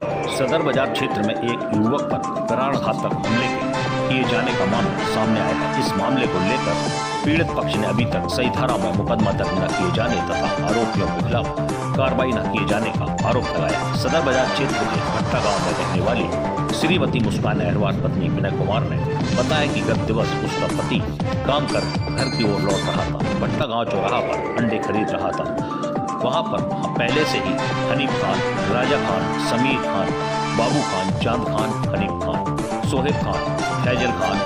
सदर बाजार क्षेत्र में एक युवक पर प्राणघातक हमले के किए जाने का मामला सामने आया है। इस मामले को लेकर पीड़ित पक्ष ने अभी तक सही धारा में मुकदमा दर्ज न किए जाने तथा आरोपियों के खिलाफ कार्रवाई न किए जाने का आरोप लगाया। सदर बाजार क्षेत्र के भट्टा गांव में रहने वाली श्रीमती मुस्कान अहरवार पत्नी विनय कुमार ने बताया कि गत दिवस उसका पति काम कर घर की ओर लौट रहा था। भट्टा गांव चौराहा पर अंडे खरीद रहा था। वहां पर पहले से ही हनीफ खान, राजा खान, समीर खान, बाबू खान, चांद खान, हनीफ खान, सोहेब खान, फैजल खान,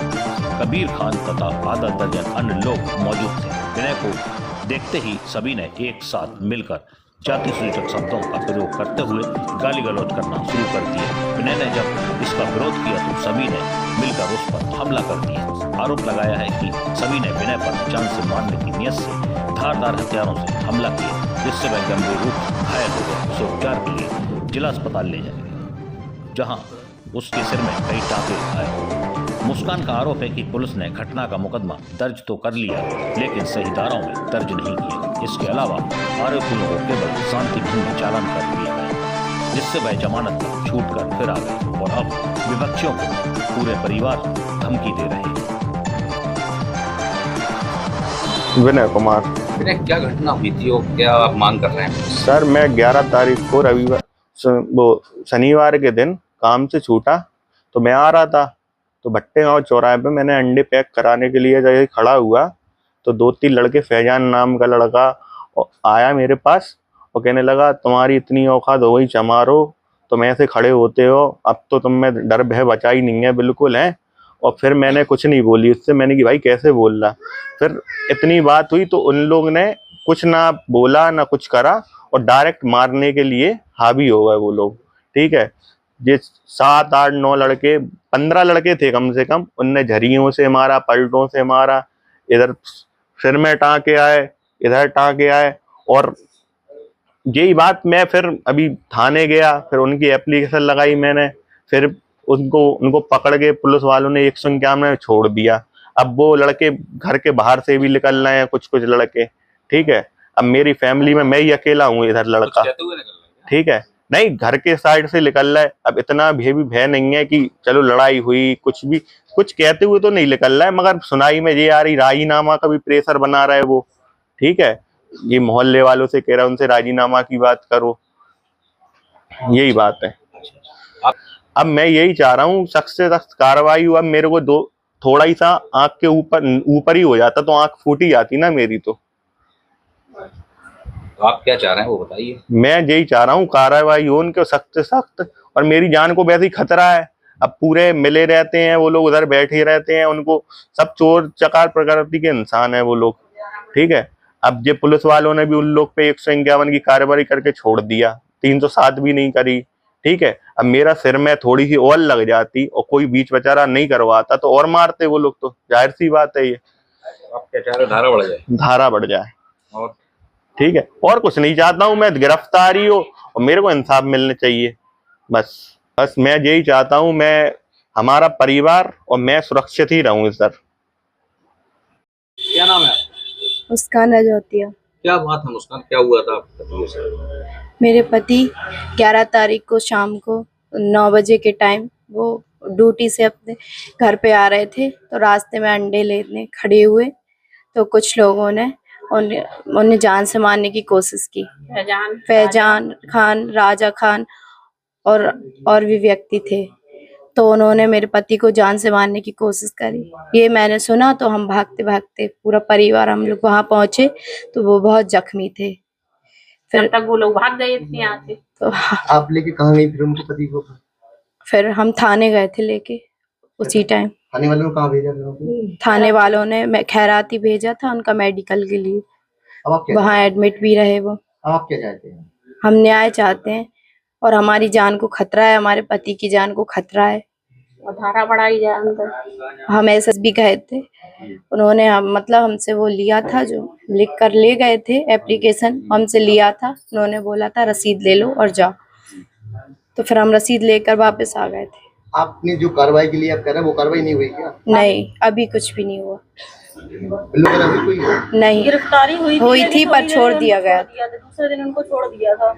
कबीर खान तथा आधा दर्जन अन्य लोग मौजूद थे। विनय को देखते ही सभी ने एक साथ मिलकर जाति सूचक शब्दों का प्रयोग करते हुए गाली गलौज करना शुरू कर दिया। विनय ने जब इसका विरोध किया तो सभी ने मिलकर उस पर हमला कर दिया। आरोप लगाया है कि सभी ने विनय पर जान से मारने की नीयत से धारदार हथियारों से हमला किया, जिससे वह गंभीर रूप से घायल हो गया। उसे उपचार के लिए जिला अस्पताल ले जाया गया, जहां उसके सिर में कई टाँके आए। मुस्कान का आरोप है कि पुलिस ने घटना का मुकदमा दर्ज तो कर लिया, लेकिन सही धाराओं में दर्ज नहीं किया। इसके अलावा आरोपियों को केवल शांति भंग चालान कर दिया गया, जिससे वह जमानत पर छूट कर फिर आ गए और अब विपक्षियों को पूरे परिवार धमकी दे रहे हैं। विनय कुमार। विनय, क्या घटना हुई थी और क्या आप मांग कर रहे हैं? सर, मैं 11 तारीख को शनिवार के दिन काम से छूटा तो मैं आ रहा था, तो भट्टे गांव चौराहे पे मैंने अंडे पैक कराने के लिए जगह खड़ा हुआ तो 2-3 लड़के, फैजान नाम का लड़का आया मेरे पास और कहने लगा तुम्हारी इतनी औकात हो गई चमारो, तुम ऐसे खड़े होते हो, अब तो तुम में डर भय बचा ही नहीं है बिल्कुल है। और फिर मैंने कुछ नहीं बोली उससे, मैंने कि भाई कैसे बोल रहा। फिर इतनी बात हुई तो उन लोग ने कुछ ना बोला ना कुछ करा और डायरेक्ट मारने के लिए हावी हो गए वो लोग। ठीक है, ये 7, 8, 9 लड़के, 15 लड़के थे कम से कम। उनने झरियों से मारा, पलटों से मारा, इधर सिर में टाँके आए, इधर टाँके आए। और यही बात मैं फिर अभी थाने गया, फिर उनकी एप्लीकेशन लगाई मैंने, फिर उनको पकड़ के पुलिस वालों ने 151 में छोड़ दिया। अब वो लड़के घर के बाहर से भी निकल रहे हैं, कुछ लड़के। ठीक है, अब मेरी फैमिली में मैं ही अकेला हूँ इधर लड़का। ठीक है, नहीं, घर के साइड से निकल रहा है। अब इतना भी भय नहीं है कि चलो लड़ाई हुई, कुछ कहते हुए तो नहीं निकल रहा है, मगर सुनाई में ये आ रही राजीनामा का भी प्रेशर बना रहा है वो। ठीक है, ये मोहल्ले वालों से कह रहा है उनसे राजीनामा की बात करो, यही बात है। अब मैं यही चाह रहा हूँ सख्त से सख्त कार्रवाई हुआ। मेरे को थोड़ा ही सा आंख के ऊपर ही हो जाता तो आंख फूटी जाती ना मेरी। तो आप क्या चाह रहे हैं वो बताइए। मैं यही चाह रहा हूँ कार्रवाई हो उनके सख्त से सख्त। और मेरी जान को वैसे ही खतरा है। अब पूरे मिले रहते हैं वो लोग, उधर बैठे रहते हैं, उनको सब चोर चकार प्रकृति के इंसान है वो लोग। ठीक है, अब ये पुलिस वालों ने भी उन लोग पे 151 की कार्रवाई करके छोड़ दिया, 307 भी नहीं करी। ठीक है, अब मेरा सिर में थोड़ी सी और लग जाती और कोई बीच बचारा नहीं करवाता तो और मारते वो लोग। तो जाहिर सी बात है ये। आप क्या चाह रहे हो? धारा बढ़ जाए? धारा बढ़ जाए। और ठीक है, और कुछ नहीं चाहता हूँ मैं, गिरफ्तारी हो और मेरे को इंसाफ मिलने चाहिए। बस मैं यही चाहता हूँ, मैं, हमारा परिवार और मैं सुरक्षित ही रहूँ सर। क्या नाम है? मुस्कान रजौतिया। क्या बात है मुस्कान, क्या हुआ था आपके पति से? मेरे पति 11 तारीख को शाम को 9 बजे के टाइम वो ड्यूटी से अपने घर पे आ रहे थे, तो रास्ते में अंडे लेने खड़े हुए तो कुछ लोगों ने उन्हें जान से मारने की कोशिश की। फैजान खान, राजा खान और भी व्यक्ति थे, तो उन्होंने मेरे पति को जान से मारने की कोशिश करी। ये मैंने सुना तो हम भागते भागते पूरा परिवार हम लोग वहां पहुंचे तो वो बहुत जख्मी थे। फिर तक वो लोग भाग गए थे यहाँ से। तो आप लेके कहाँ गई फिर उनके पति को? फिर हम थाने गए थे लेके उसी टाइम। थाने वालों ने कहाँ भेजा फिर? थाने वालों ने खैराती भेजा था उनका मेडिकल के लिए। अब आप क्या वहाँ एडमिट भी रहे वो। आप क्या चाहते हैं? हम न्याय चाहते हैं और हमारी जान को खतरा है, हमारे पति की जान को खतरा है। और धारा बढ़ाई जाए अंदर। हम एसएसबी गए थे, उन्होंने मतलब हमसे वो लिया था, जो लिख कर ले गए थे एप्लीकेशन, हमसे लिया था। उन्होंने बोला था रसीद ले लो और जाओ, तो फिर हम रसीद लेकर वापस आ गए थे। आपने जो कार्रवाई के लिए आप कह रहे हैं वो कार्रवाई नहीं हुई क्या? नहीं, अभी कुछ भी नहीं हुआ। कोई नहीं, गिरफ्तारी हुई थी पर छोड़ दिया गया। दूसरे दिन उनको छोड़ दिया था।